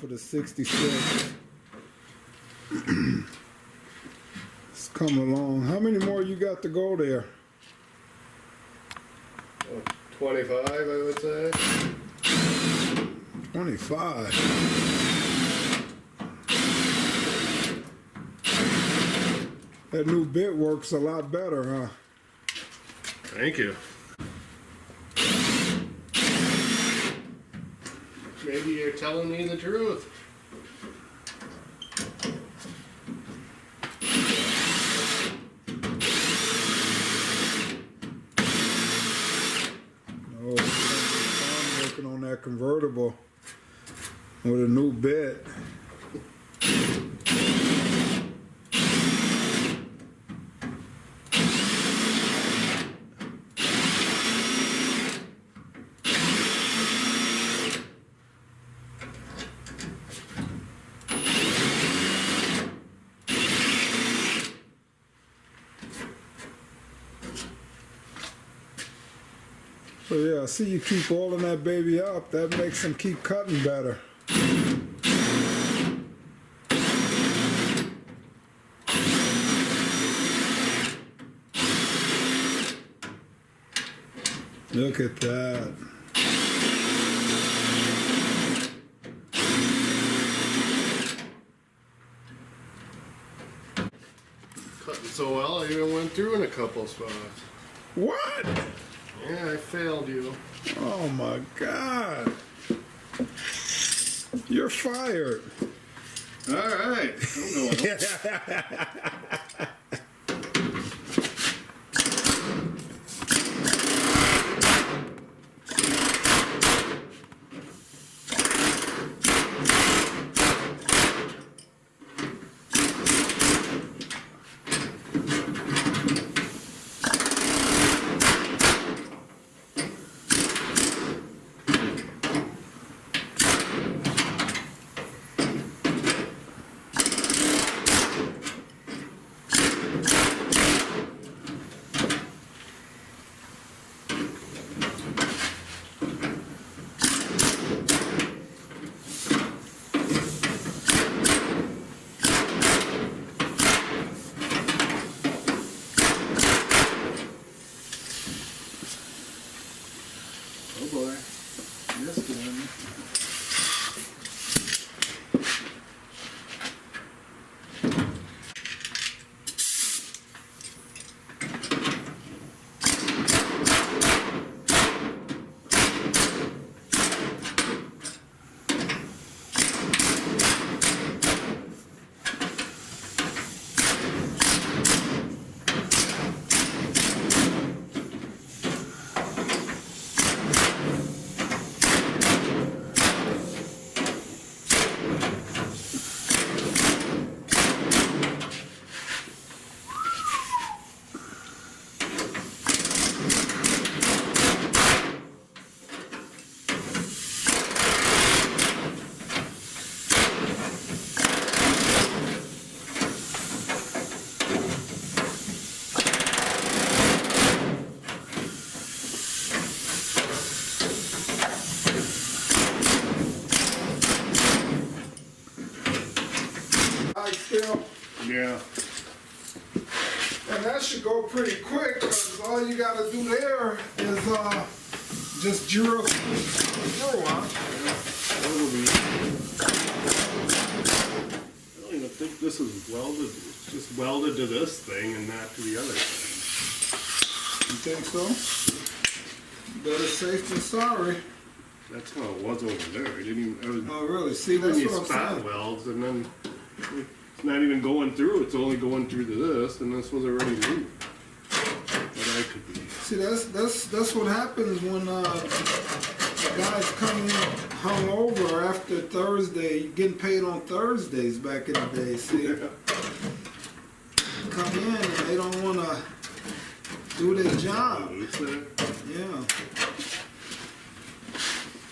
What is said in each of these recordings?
of the 66. It's coming along. How many more you got to go there? 25, I would say. 25. That new bit works a lot better, huh? Thank you. Maybe you're telling me the truth. Oh, I'm working on that convertible with a new bit. So yeah, I see you keep oiling that baby up. That makes them keep cutting better. Look at that. Cutting so well, I even went through in a couple spots. What? Yeah, I failed you. Oh my God. You're fired. All right. I'm going. Oh boy. This one. Still. Yeah. And that should go pretty quick because all you got to do there is just drill wash. I don't even think this is welded. It's just welded to this thing and not to the other thing. You think so? Better safe than sorry. That's how it was over there. I didn't even. I was, Oh, really? See, then that's you what I'm spot saying. welds, and then it's not even going through. It's only going through to this, and this was already moved. But I could be. See, that's what happens when guys come in hungover after Thursday, getting paid on Thursdays back in the day. See, come in and they don't want to do their job. Yeah.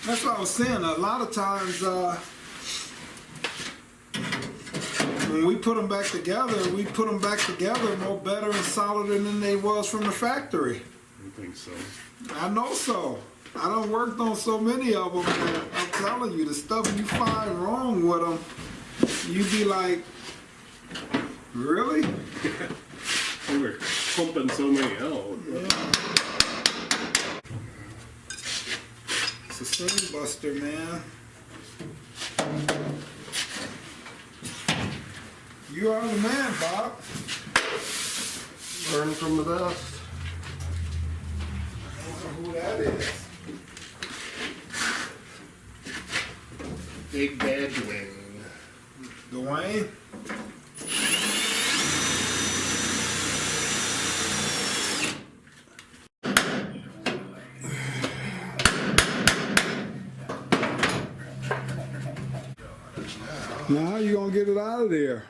That's what I was saying. A lot of times, when we put them back together more better and solider than they was from the factory. I think so. I know so. I done worked on so many of them, man. I'm telling you, the stuff you find wrong with them, you be like, really? We were pumping so many out. Yeah. It's a seam buster, man. You are the man, Bob. Learn from the best. I don't know who that is. Big Bad Dwayne. Dwayne? Now how you gonna get it out of there?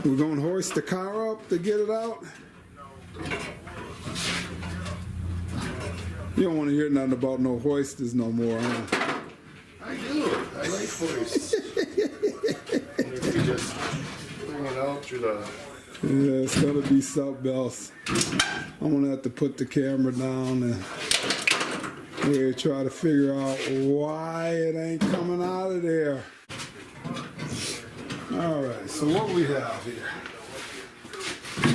We're gonna hoist the car up to get it out? You don't want to hear nothing about no hoisters no more, huh? I do. I like hoists. If you just bring it out through the... Yeah, it's gonna be something else. I'm gonna have to put the camera down and we'll try to figure out why it ain't coming out of there. All right, so what we have here? I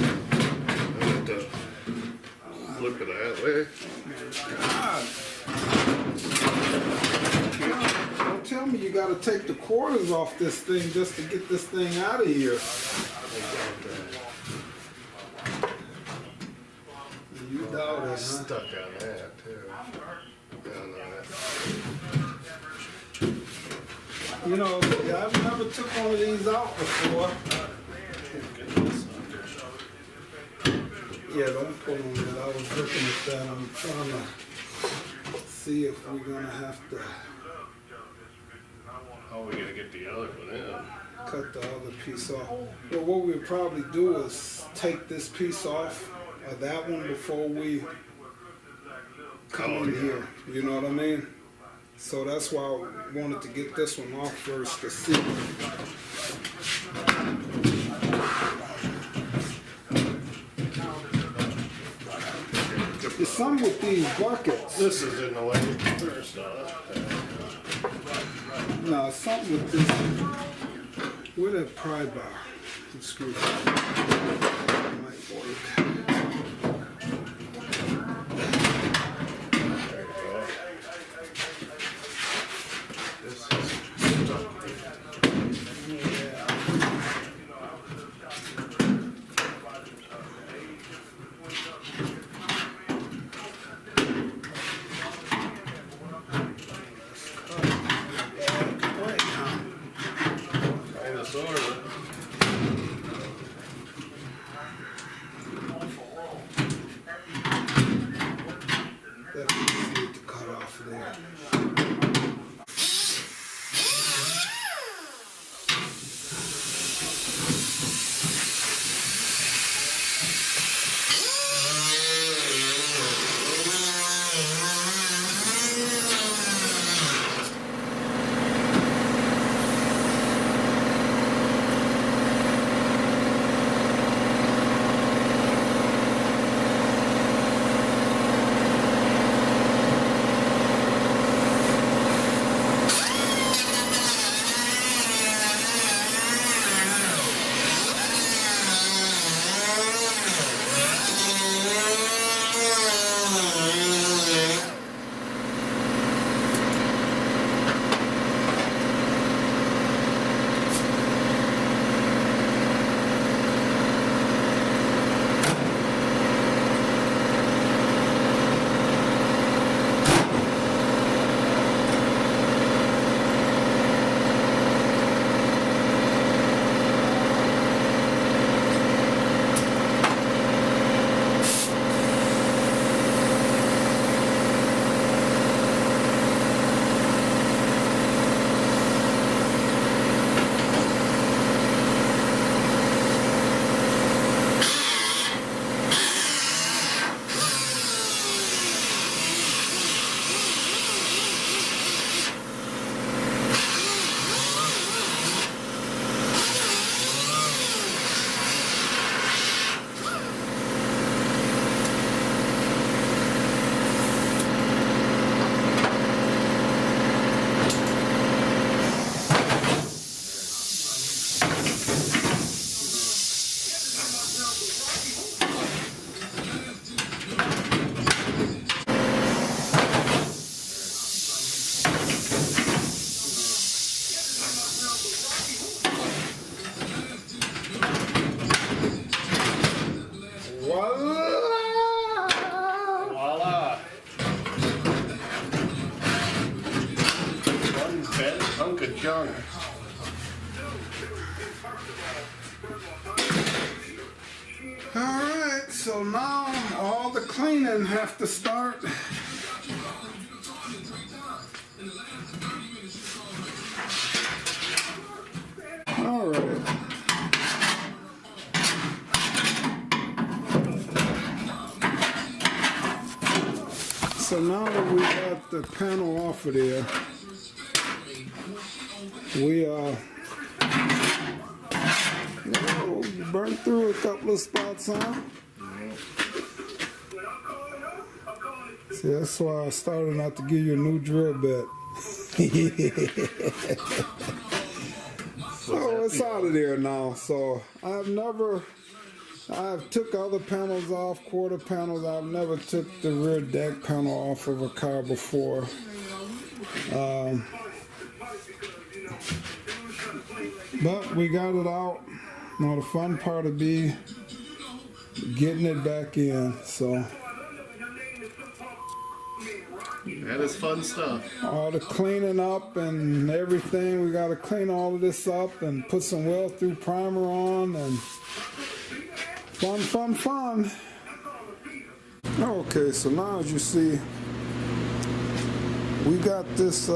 have to flip it that way. God. Don't tell me you gotta take the quarters off this thing just to get this thing out of here. You doubt it, huh? Stuck on that too. Down on it. You know, I've never took one of these out before. Yeah, don't pull on that. I was looking at that. I'm trying to see if we're gonna have to Oh, we gotta get the other one in. cut the other piece off. Well, what we'll probably do is take this piece off of that one before we come in here. You know what I mean? So that's why I wanted to get this one off first to see. There's some with these buckets. This is in the way first off. No, something with this. Where that pry bar? The screwdriver might work. There you go. This is stuck. Yeah. Kinda sorta. Alright, so now all the cleaning have to start. Alright. So now that we got the panel off of there, we burned through a couple of spots, huh? See, that's why I started not to give you a new drill bit. So it's out of there now. So I've took other panels off, quarter panels. I've never took the rear deck panel off of a car before. But we got it out. Now the fun part will be getting it back in. So that is fun stuff. All the cleaning up and everything. We got to clean all of this up and put some well-through primer on and fun. Okay, so now as you see, we got this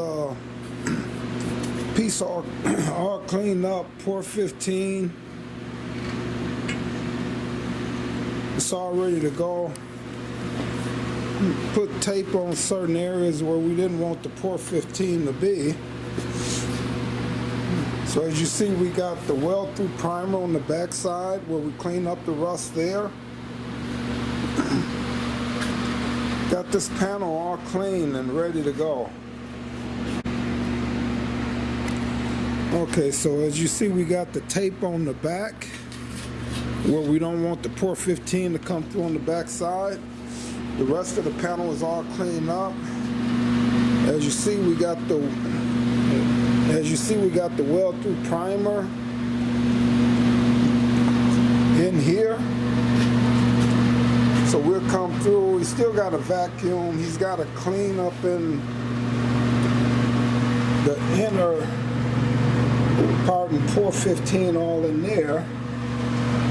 piece all cleaned up, port 15. It's all ready to go. Put tape on certain areas where we didn't want the port 15 to be. So as you see, we got the well-through primer on the back side where we clean up the rust there. Got this panel all clean and ready to go. Okay, so as you see, we got the tape on the back where we don't want the port 15 to come through on the back side. The rest of the panel is all cleaned up. As you see, we got the well-through primer in here. So we'll come through. We still got a vacuum. He's got to clean up in the inner part and port 15 all in there.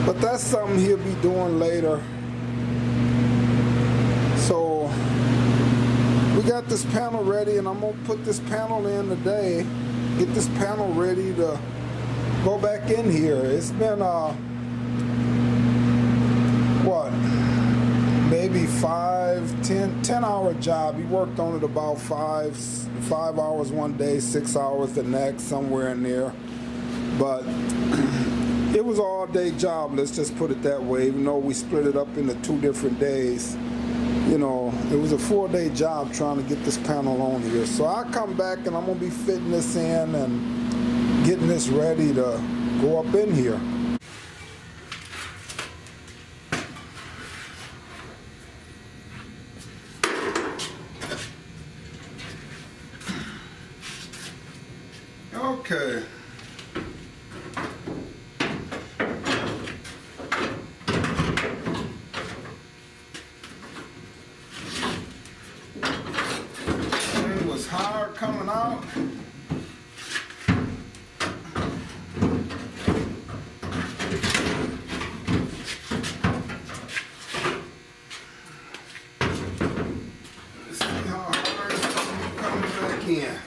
But that's something he'll be doing later. So we got this panel ready, and I'm gonna put this panel in today. Get this panel ready to go back in here. It's been maybe 10 hour job. He worked on it about 5 hours one day, 6 hours the next, somewhere in there. But it was an all-day job, let's just put it that way, even though we split it up into 2 different days. You know, it was a 4-day job trying to get this panel on here. So I come back and I'm going to be fitting this in and getting this ready to go up in here. Okay. It was hard coming out. Let's see how hard it's coming back in.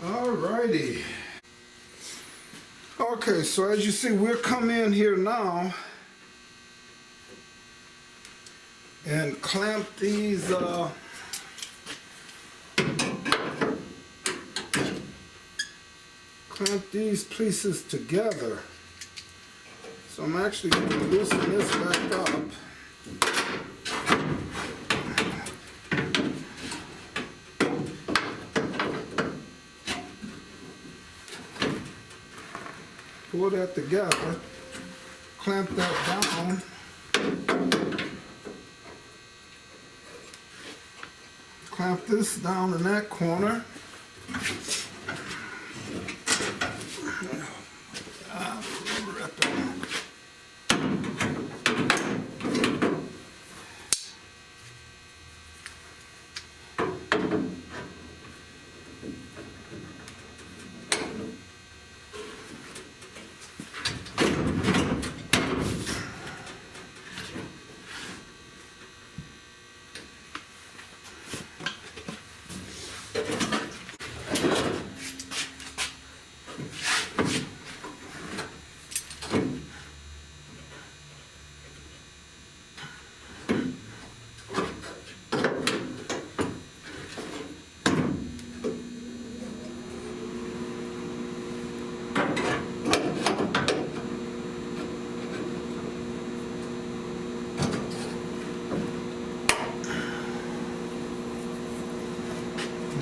Alrighty. Okay, so as you see, we'll come in here now and clamp these pieces together. So I'm actually going to loosen this back up. Pull that together. clamp that down. Clamp this down in that corner.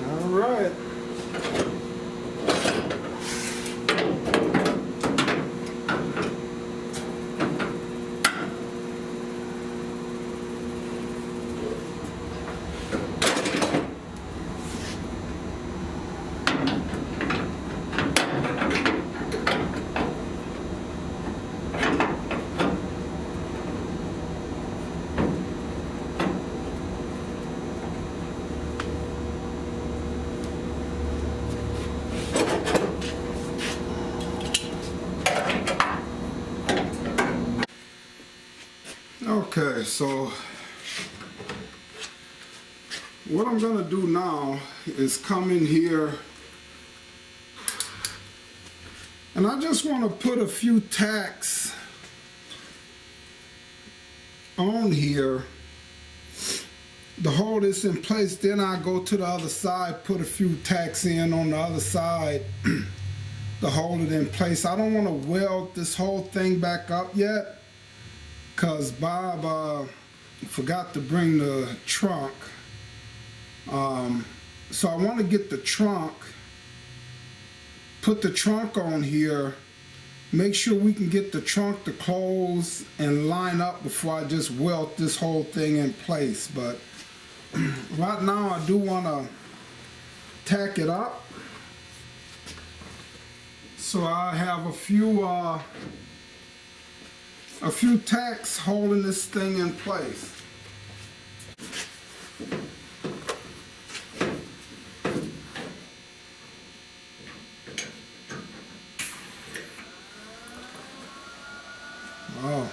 All right. Okay, so what I'm gonna do now is come in here and I just want to put a few tacks on here to hold this in place. Then I go to the other side, put a few tacks in on the other side to hold it in place. I don't want to weld this whole thing back up yet, because Bob forgot to bring the trunk. So I want to get the trunk, put the trunk on here, make sure we can get the trunk to close and line up before I just weld this whole thing in place. But right now I do want to tack it up. So I have a few tacks holding this thing in place. Oh.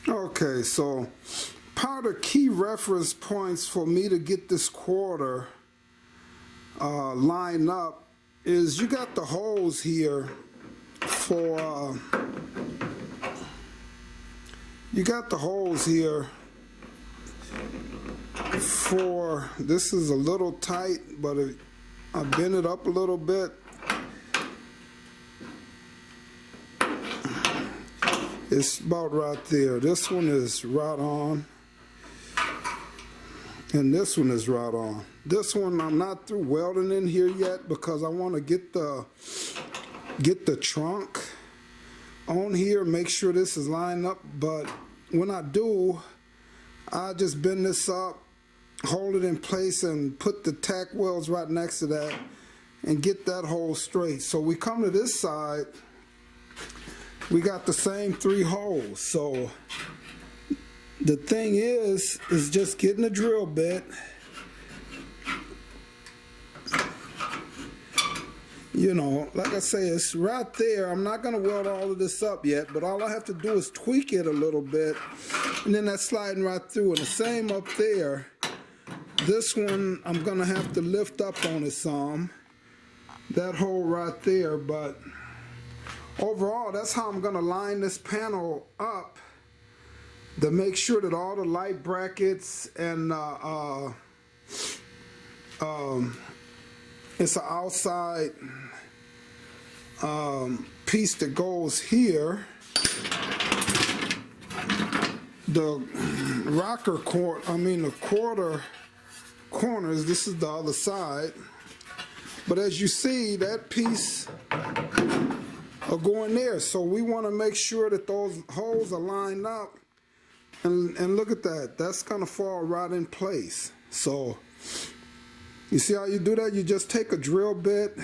Okay, so part of key reference points for me to get this quarter lined up is you got the holes here for this is a little tight, but I bend it up a little bit. It's about right there. This one is right on, and this one is right on. This one I'm not through welding in here yet because I want to get the trunk on here, make sure this is lined up. But when I do, I just bend this up, hold it in place, and put the tack welds right next to that and get that hole straight. So we come to this side, we got the same 3 holes. So the thing is just getting a drill bit, you know, like I say, it's right there. I'm not gonna weld all of this up yet, but all I have to do is tweak it a little bit, and then that's sliding right through. And the same up there. This one I'm gonna have to lift up on it some, that hole right there. But overall, that's how I'm gonna line this panel up to make sure that all the light brackets and it's an outside piece that goes here. The the quarter corners, this is the other side. But as you see, that piece are going there. So we want to make sure that those holes are lined up. And look at that. That's going to fall right in place. So you see how you do that? You just take a drill bit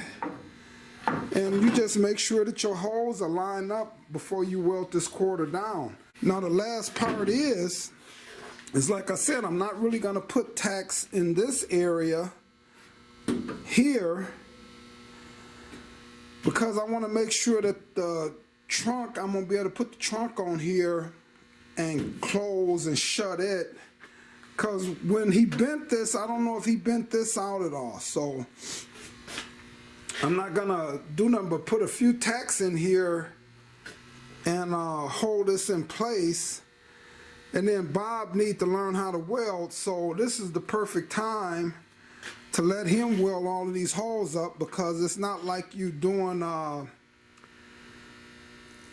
and you just make sure that your holes are lined up before you weld this quarter down. Now the last part is like I said, I'm not really going to put tacks in this area here because I want to make sure that the trunk, I'm going to be able to put the trunk on here and close and shut it. Because when he bent this, I don't know if he bent this out at all. So I'm not going to do nothing but put a few tacks in here and hold this in place. And then Bob needs to learn how to weld. So this is the perfect time to let him weld all of these holes up, because it's not like you doing,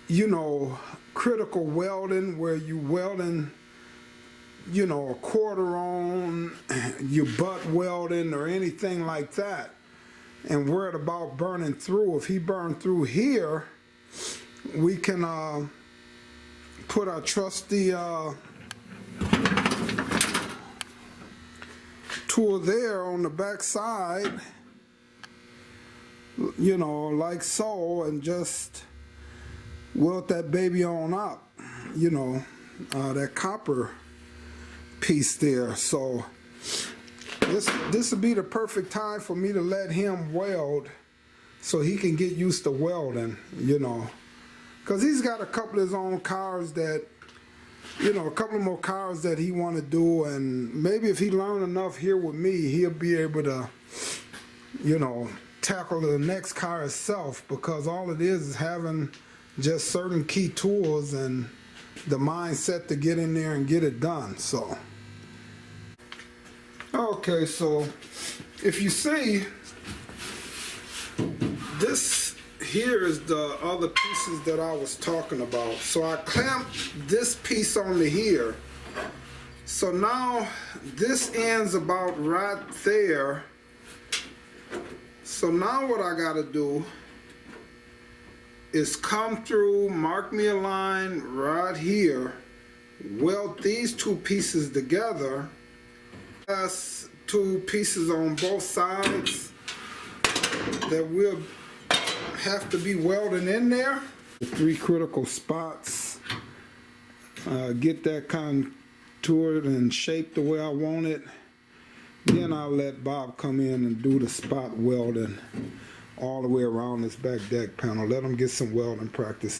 you know, critical welding where you welding, you know, a quarter on, you butt welding or anything like that and worried about burning through. If he burned through here, we can put our trusty tool there on the back side, you know, like so, and just weld that baby on up, you know, that copper piece there. So this would be the perfect time for me to let him weld so he can get used to welding, you know, because he's got a couple of his own cars that, you know, a couple of more cars that he want to do, and maybe if he learn enough here with me, he'll be able to, you know, tackle the next car itself, because all it is having just certain key tools and the mindset to get in there and get it done. So okay, so if you see, this here is the other pieces that I was talking about. So I clamped this piece onto here. So now this ends about right there. So now what I gotta do is come through, mark me a line right here, weld these 2 pieces together. That's 2 pieces on both sides that will have to be welded in there. The 3 critical spots, get that contoured and shaped the way I want it. Then I'll let Bob come in and do the spot welding all the way around this back deck panel. Let him get some welding practice.